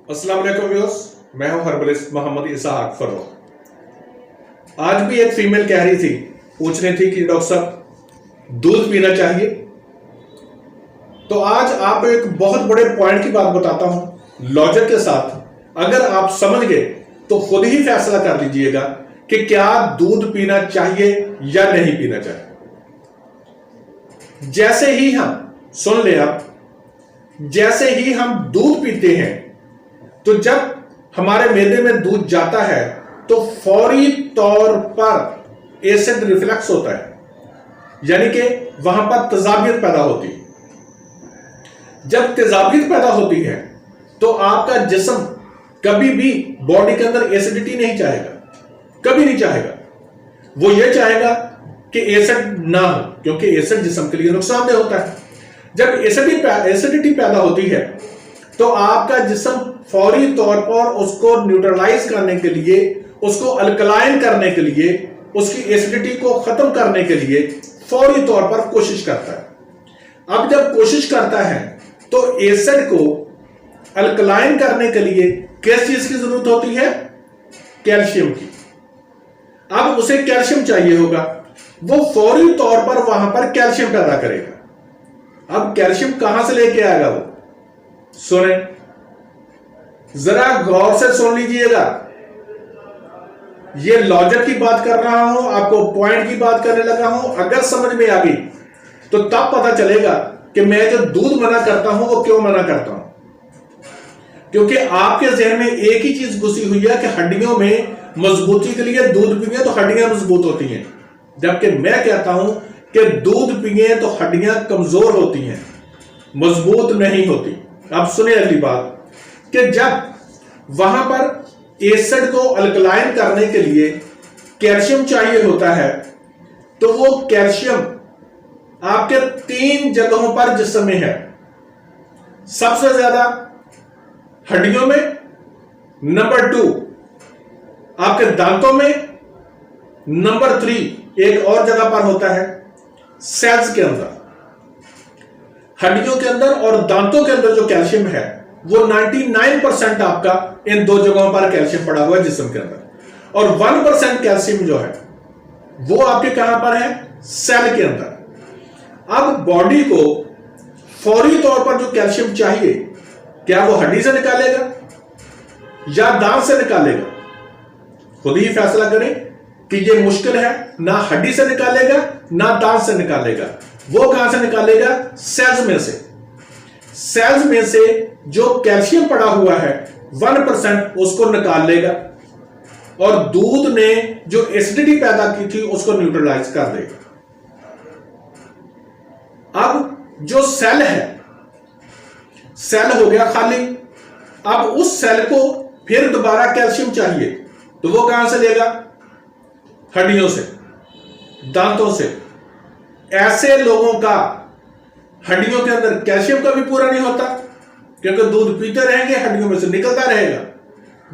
अस्सलाम वालेकुम व्यूअर्स, मैं हूं हर्बलिस्ट मोहम्मद इसहाक फर्रुख। आज भी एक फीमेल कह रही थी, पूछ रही थी कि डॉक्टर साहब दूध पीना चाहिए। तो आज आप एक बहुत बड़े पॉइंट की बात बताता हूं लॉजिक के साथ। अगर आप समझ गए तो खुद ही फैसला कर लीजिएगा कि क्या दूध पीना चाहिए या नहीं पीना चाहिए। जैसे ही हम सुन ले आप, जैसे ही हम दूध पीते हैं तो जब हमारे मैदे में दूध जाता है तो फौरी तौर पर एसिड रिफ्लक्स होता है, यानी कि वहां पर तेजाबियत पैदा होती है। जब तेजाबियत पैदा होती है तो आपका जिस्म कभी भी बॉडी के अंदर एसिडिटी नहीं चाहेगा, कभी नहीं चाहेगा। वो ये चाहेगा कि एसिड ना हो, क्योंकि एसिड जिस्म के लिए नुकसानदेह होता है। जब एसिडिटी पैदा होती है तो आपका जिस्म फौरी तौर पर उसको न्यूट्रलाइज करने के लिए, उसको अल्कलाइन करने के लिए, उसकी एसिडिटी को खत्म करने के लिए फौरी तौर पर कोशिश करता है। अब जब कोशिश करता है तो एसिड को अल्कलाइन करने के लिए किस चीज की जरूरत होती है? कैल्शियम की। अब उसे कैल्शियम चाहिए होगा, वो फौरी तौर पर वहां पर कैल्शियम पैदा करेगा। अब कैल्शियम कहां से लेके आएगा? वो सुने, जरा गौर से सुन लीजिएगा। ये लॉजिक की बात कर रहा हूं, आपको पॉइंट की बात करने लगा हूं। अगर समझ में आ गई तो तब पता चलेगा कि मैं जो दूध मना करता हूं वो क्यों मना करता हूं। क्योंकि आपके जहन में एक ही चीज घुसी हुई है कि हड्डियों में मजबूती के लिए दूध पिए तो हड्डियां मजबूत होती हैं, जबकि मैं कहता हूं कि दूध पिए तो हड्डियां कमजोर होती हैं, मजबूत नहीं होती। अब सुनिए अगली बात कि जब वहां पर एसिड को अल्कलाइन करने के लिए कैल्शियम चाहिए होता है तो वो कैल्शियम आपके 3 जगहों पर जिस्म में है। सबसे ज्यादा हड्डियों में, नंबर 2 आपके दांतों में, नंबर 3 एक और जगह पर होता है सेल्स के अंदर। हड्डियों के अंदर और दांतों के अंदर जो कैल्शियम है वो 99% आपका इन 2 जगहों पर कैल्शियम पड़ा हुआ है जिस्म के अंदर, और 1% कैल्शियम जो है वो आपके कहां पर है? सेल के अंदर। अब बॉडी को फौरी तौर पर जो कैल्शियम चाहिए, क्या वो हड्डी से निकालेगा या दांत से निकालेगा? खुद ही फैसला करें कि ये मुश्किल है। ना हड्डी से निकालेगा ना दांत से निकालेगा। वो कहां से निकालेगा? सेल्स में से। सेल्स में से जो कैल्शियम पड़ा हुआ है 1% उसको निकाल लेगा और दूध ने जो एसिडिटी पैदा की थी उसको न्यूट्रलाइज कर देगा। अब जो सेल है, सेल हो गया खाली। अब उस सेल को फिर दोबारा कैल्शियम चाहिए तो वो कहां से लेगा? हड्डियों से, दांतों से। ऐसे लोगों का हड्डियों के अंदर कैल्शियम का भी पूरा नहीं होता, क्योंकि दूध पीते रहेंगे, हड्डियों में से निकलता रहेगा।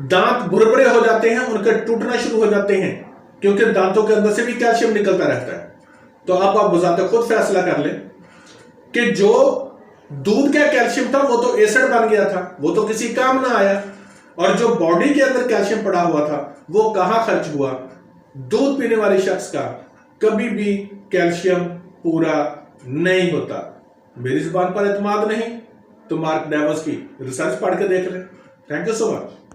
दांत भुरभुरे हो जाते हैं, उनके टूटना शुरू हो जाते हैं, क्योंकि दांतों के अंदर से भी कैल्शियम निकलता रहता है। तो आप बजाते खुद फैसला कर लें कि जो दूध का कैल्शियम था वो तो एसिड बन गया था, वो तो किसी काम ना आया, और जो बॉडी के अंदर कैल्शियम पड़ा हुआ था वो कहां खर्च हुआ? दूध पीने वाले शख्स का कभी भी कैल्शियम पूरा नहीं होता। मेरी जुबान पर एतमाद नहीं तो मार्क डेवस की रिसर्च पढ़ के देख लें। Thank you so much.